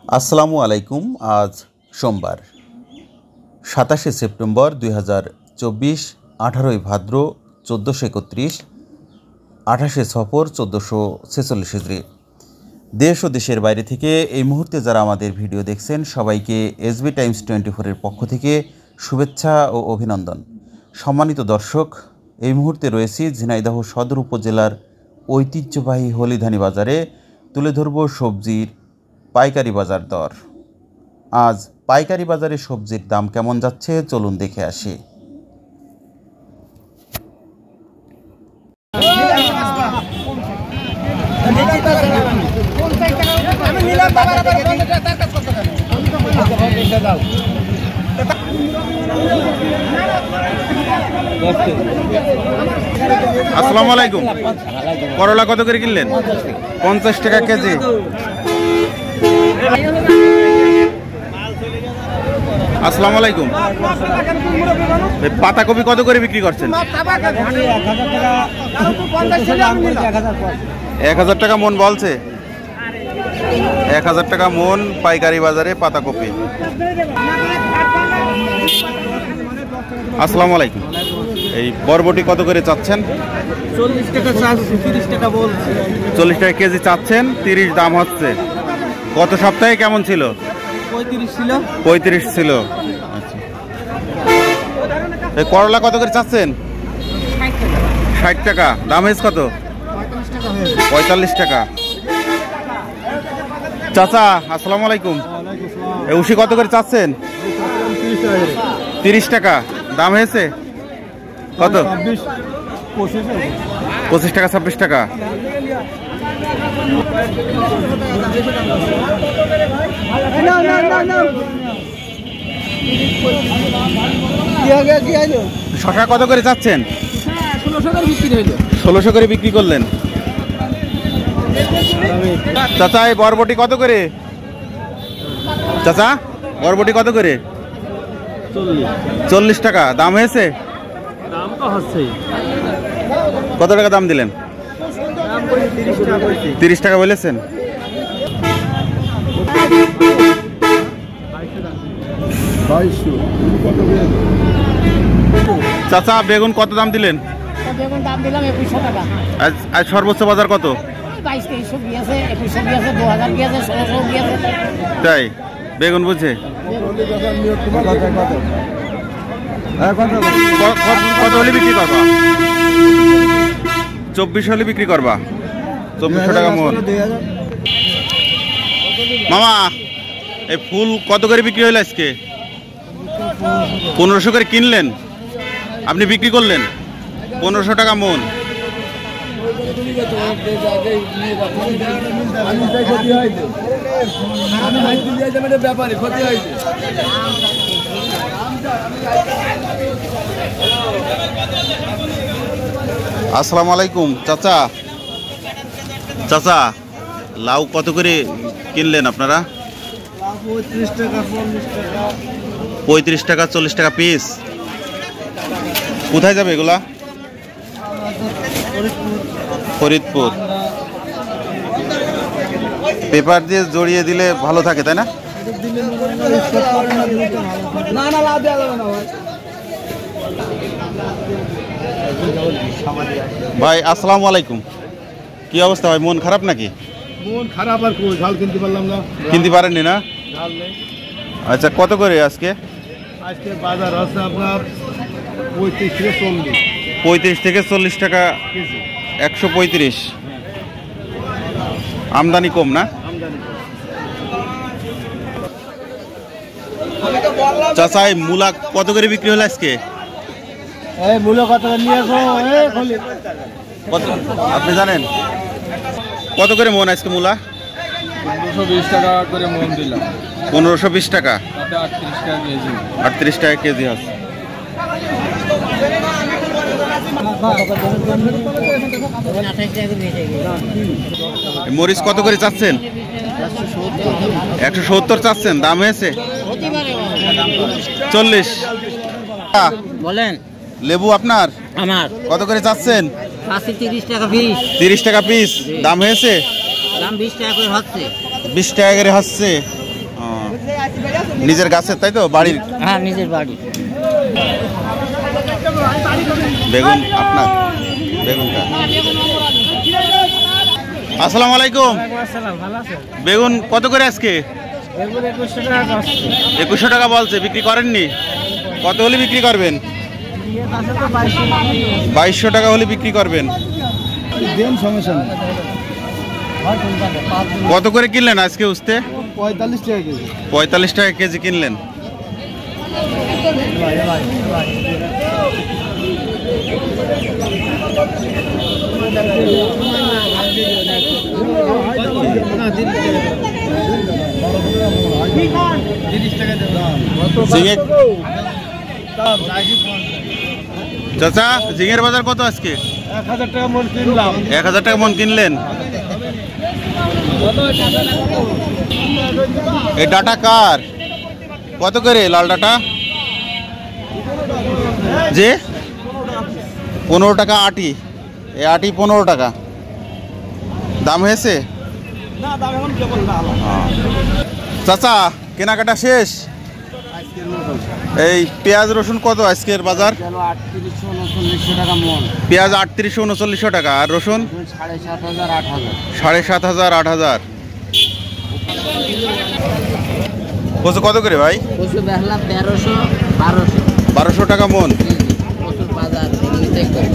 আসসালামু আলাইকুম। আজ সোমবার 27শে সেপ্টেম্বর 2024, 18ই ভাদ্র 1431, 28শে সফর 1446 হিজরি। দেশ ও দেশের বাইরে থেকে এই মুহূর্তে যারা আমাদের ভিডিও দেখছেন সবাইকে এসবি টাইমস 24-এর পক্ষ থেকে শুভেচ্ছা ও অভিনন্দন। সম্মানিত দর্শক, এই মুহূর্তে রয়েছি ঝিনাইদহ সদর উপজেলার ঐতিহ্যবাহী হলিধানি বাজারে। তুলে ধরব সবজির পাইকারি বাজার দর। আজ পাইকারি বাজারে সবজির দাম কেমন যাচ্ছে চলুন দেখে আসি। আসসালামু আলাইকুম। করলা কত করে কিনলেন? 50 টাকা কেজি। আসসালামু আলাইকুম। পাতাকপি কত করে বিক্রি করছেন? 1000 টাকা মন বলছে। 1000 টাকা মন পাইকারি বাজারে পাতাকপি। আসসালামু আলাইকুম। এই বরবটি কত করে চাচ্ছেন? 40 টাকা চাচ্ছি, 30 টাকা বলছি। 40 টাকা কেজি চাচ্ছেন, 30 দাম হচ্ছে। গত সপ্তাহে কেমন ছিল? 35 ছিল। 35 ছিল। আচ্ছা, এই করলা কত করে চাচ্ছেন? 60 টাকা। দাম হয়েছে কত? 45 টাকা। চাচা আসসালামু আলাইকুম। এই উশি কত করে চাচ্ছেন? 30 টাকা। দাম হয়েছে কত? 25 টাকা, 26 টাকা। শশা কত করে চাচ্ছেন? 1600 করে বিক্রি করলেন। চাচা এই বরবটি কত করে? চাচা বরবটি কত করে? 40 টাকা। দাম হয়েছে? দাম তো হচ্ছে। কত টাকা দাম দিলেন? 30 টাকা বলেছেন। চাচা বেগুন কত দাম দিলেন? বেগুন দাম দিলাম 2100 টাকা। আজ সর্বোচ্চ বাজার কত? 2200 গিয়েছে, 2100 গিয়েছে, 2000 গিয়েছে, 1600 গিয়েছে। তাই বেগুন বুঝে কত হলে বিক্রি করবা? 24 হলে বিক্রি করবা। 2400 টাকা মন। মামা এই ফুল কত করে বিক্রি হইল আজকে? 1500 করে কিনলেন, আপনি বিক্রি করলেন 1500 টাকা মন। আসসালামু আলাইকুম। চাচা চাচা লাউ কত করে কিনলেন আপনারা? 35 টাকা, 40 টাকা পিস। কোথায় যাবে এগুলা? ফরিদপুর। পেপার দিয়ে জড়িয়ে দিলে ভালো থাকে তাই না? ভাই আসসালামু আলাইকুম। কি অবস্থা ভাই? মন খারাপ নাকি? মন খারাপ আর কোন ঝাল কিনতে পারলাম না। কিনতে পারেননি না? ঝাল নেই। আচ্ছা কত করে আজকে? আজকে বাজার আছে আপনার 35 থেকে 40। 35 থেকে 40 টাকা কেজি। 135। আমদানি কম না? চাচা এই মূলা কত করে বিক্রি হলো আজকে? এই মূল্য কত নিয়ে আসো? কত আপনি জানেন? কত করে মন আজকে মূলা? 1520 টাকা করে মন দিলাম। 1520 টাকা। তাতে 38 টাকা কেজি। 38 টাকা কেজি আছে। মরিচ কত করে চাচ্ছেন? 170 চাচ্ছেন। দাম হয়েছে 40। বলেন। লেবু আপনার? আমার। কত করে চাচ্ছেন? 30 টাকা পিস। 30 টাকা পিস। দাম হয়েছে? দাম 20 টাকা করে হচ্ছে। 20 টাকা করে হচ্ছে। নিজের গাছের, তাই তো? বাড়ির হ্যাঁ নিজের বাড়ি। বেগুন আপনার? বেগুনটা। আসসালামু আলাইকুম। বেগুন কত করে আজকে? 2100 টাকা বলছে, বিক্রি করেননি? কত হলে বিক্রি করবেন? 2200 টাকা হলে বিক্রি করবেন। সমস্যা নেই। কত করে কিনলেন আজকে উস্তে? 45 টাকা কেজি। 45 টাকা কেজি কিনলেন। ঝিঙে চাচা, ঝিঙের বাজার কত আজকে? 1000 টাকা মন কিনলাম। 1000 টাকা মন কিনলেন। এই ডাটা কার? কত করে লাল ডাটা? যে 15 টাকা আটি। এই আটি 15 টাকা দাম হয়েছে। চাচা, কেনাকাটা শেষ? এই পেঁয়াজ রসুন কত আজকের বাজার? 3800-3900 টাকা মন। পেঁয়াজ 3800-3900 টাকা, আর রসুন 7500-8000। 7500-8000। কচু কত করে ভাই? কচু বেচলাম 1300-1200। 1200 টাকা মন। কচুর বাজার এমনিতেই কম।